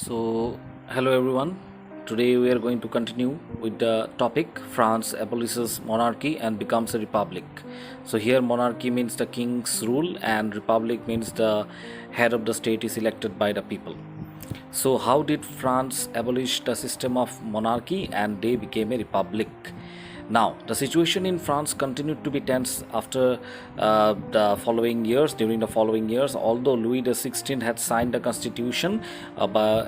Hello everyone. Today we are going to continue with the topic France abolishes monarchy and becomes a republic. Here, monarchy means the king's rule, and republic means the head of the state is elected by the people. How did France abolish the system of monarchy and they became a republic? Now, the situation in France continued to be tense after during the following years, although Louis XVI had signed a constitution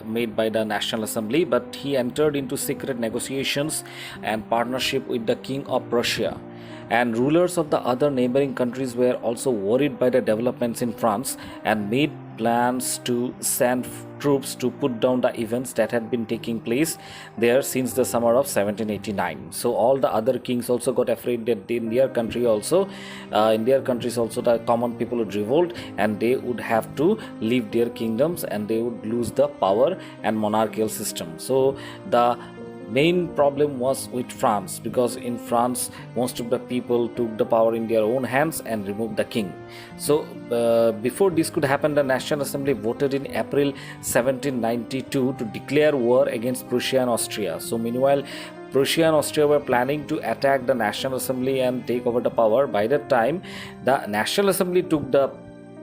made by the National Assembly, but he entered into secret negotiations and partnership with the King of Prussia. And rulers of the other neighboring countries were also worried by the developments in France and made plans to send troops to put down the events that had been taking place there since the summer of 1789. So all the other kings also got afraid that in their countries also the common people would revolt and they would have to leave their kingdoms and they would lose the power and monarchical system. So the main problem was with France, because in France most of the people took the power in their own hands and removed the king. Before this could happen, the National Assembly voted in April 1792 to declare war against Prussia and Austria. Meanwhile, Prussia and Austria were planning to attack the National Assembly and take over the power. By that time, the National Assembly took the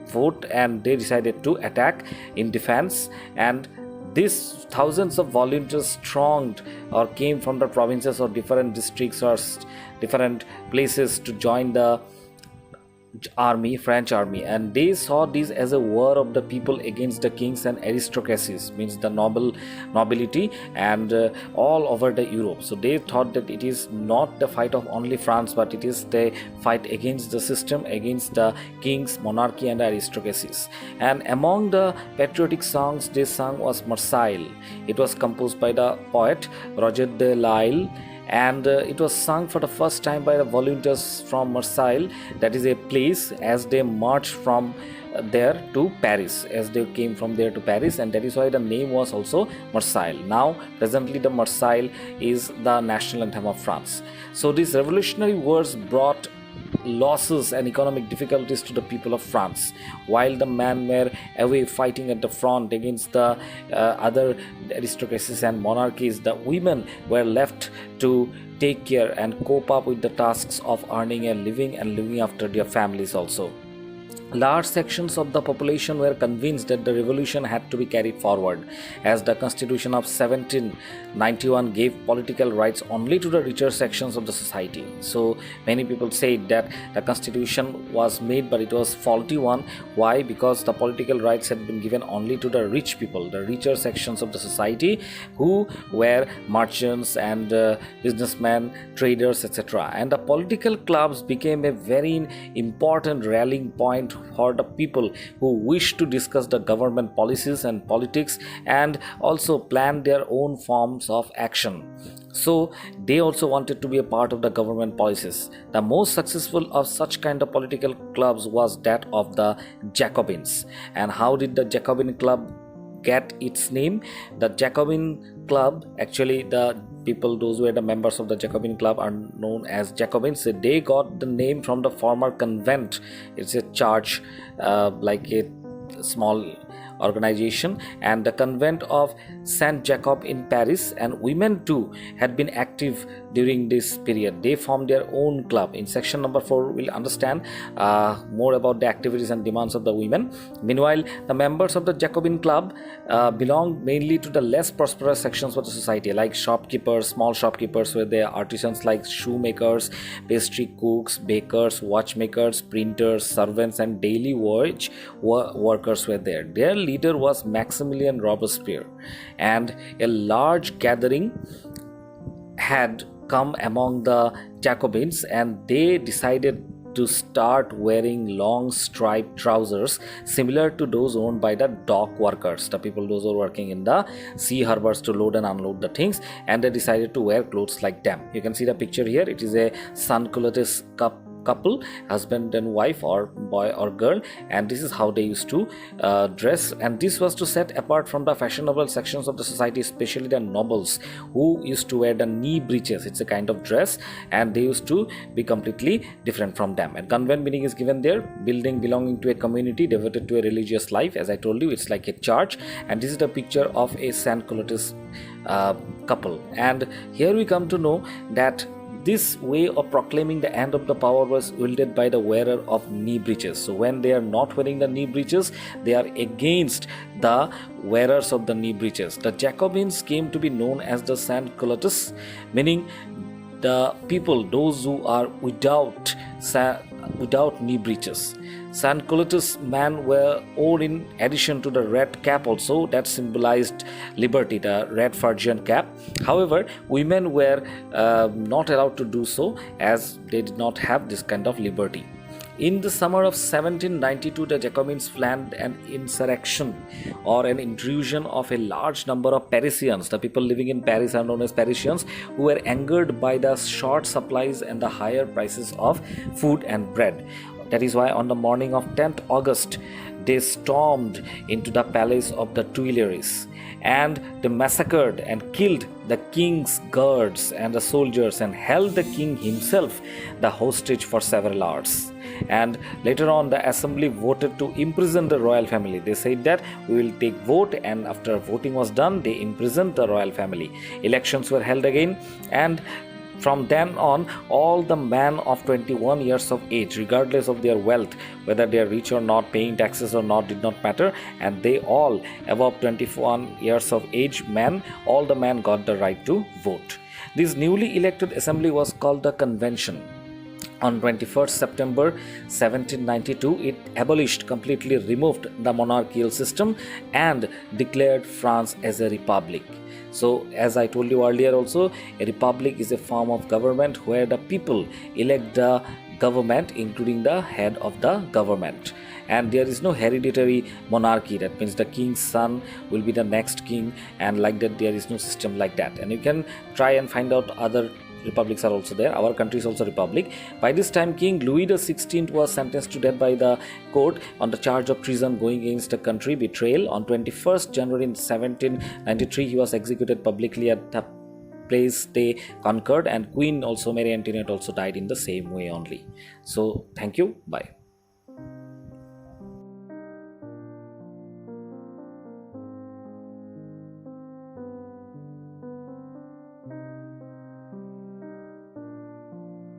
vote and they decided to attack in defense, and these thousands of volunteers thronged or came from the provinces or different districts or different places to join the French army, and they saw this as a war of the people against the kings and aristocracies, means the nobility, and all over the Europe. So they thought that it is not the fight of only France, but it is the fight against the system, against the kings, monarchy, and aristocracies. And among the patriotic songs they sung was Marseille. It was composed by the poet Roger de Lisle, and it was sung for the first time by the volunteers from Marseille, that is a place, as they marched from there to Paris, as they came from there to Paris, and that is why the name was also Marseille. Now presently the Marseille is the national anthem of France. So these revolutionary wars brought losses and economic difficulties to the people of France. While the men were away fighting at the front against the other aristocracies and monarchies, the women were left to take care and cope up with the tasks of earning a living and looking after their families also. Large sections of the population were convinced that the revolution had to be carried forward, as the Constitution of 1791 gave political rights only to the richer sections of the society. So many people say that the Constitution was made, but it was faulty one. Why? Because the political rights had been given only to the rich people, the richer sections of the society, who were merchants and businessmen, traders, etc. And the political clubs became a very important rallying point for the people who wish to discuss the government policies and politics and also plan their own forms of action. So they also wanted to be a part of the government policies. The most successful of such kind of political clubs was that of the Jacobins. And how did the Jacobin club get its name? The Jacobin club, actually the people, those who were the members of the Jacobin club, are known as Jacobins. They got the name from the former convent. It's a church, like a small organization, and the convent of Saint Jacob in Paris, and women too had been active during this period. They formed their own club. In section number 4 we'll understand more about the activities and demands of the women. Meanwhile, the members of the Jacobin club belonged mainly to the less prosperous sections of the society, like shopkeepers, small shopkeepers, where they are artisans like shoemakers, pastry cooks, bakers, watchmakers, printers, servants, and daily wage workers were there. Their leader was Maximilian Robespierre, and a large gathering had come among the Jacobins, and they decided to start wearing long striped trousers similar to those owned by the dock workers, the people those who are working in the sea harbors to load and unload the things, and they decided to wear clothes like them. You can see the picture here. It is a sans culottes couple, husband and wife, or boy or girl, and this is how they used to dress. And this was to set apart from the fashionable sections of the society, especially the nobles, who used to wear the knee breeches. It's a kind of dress, and they used to be completely different from them. And convent meaning is given there: building belonging to a community devoted to a religious life. As I told you, it's like a church. And this is the picture of a Saint Clotilde couple. And here we come to know that this way of proclaiming the end of the power was wielded by the wearer of knee breeches. So when they are not wearing the knee breeches, they are against the wearers of the knee breeches. The Jacobins came to be known as the Saint Clotildes, meaning the people, those who are without knee breeches. Saint Clotilde's men were worn in addition to the red cap also, that symbolized liberty, the red Phrygian cap. However, women were not allowed to do so, as they did not have this kind of liberty. In the summer of 1792, the Jacobins planned an insurrection or an intrusion of a large number of Parisians. The people living in Paris are known as Parisians, who were angered by the short supplies and the higher prices of food and bread. That is why on the morning of 10th August, they stormed into the palace of the Tuileries, and they massacred and killed the king's guards and the soldiers, and held the king himself the hostage for several hours. And later on, the assembly voted to imprison the royal family. They said that we will take vote, and after voting was done, they imprisoned the royal family. Elections were held again, and from then on, all the men of 21 years of age, regardless of their wealth, whether they are rich or not, paying taxes or not, did not matter, and they all above 21 years of age men, all the men got the right to vote. This newly elected assembly was called the Convention. On 21st September 1792, it abolished, completely removed the monarchical system, and declared France as a republic. So, as I told you earlier also, a republic is a form of government where the people elect the government, including the head of the government. And there is no hereditary monarchy. That means the king's son will be the next king, and like that, there is no system like that. And you can try and find out other republics are also there. Our country is also republic. By this time, King Louis XVI was sentenced to death by the court on the charge of treason going against the country, betrayal. On 21st January 1793, he was executed publicly at the place they conquered, and Queen also, Mary Antoinette, also died in the same way only. So thank you. Bye.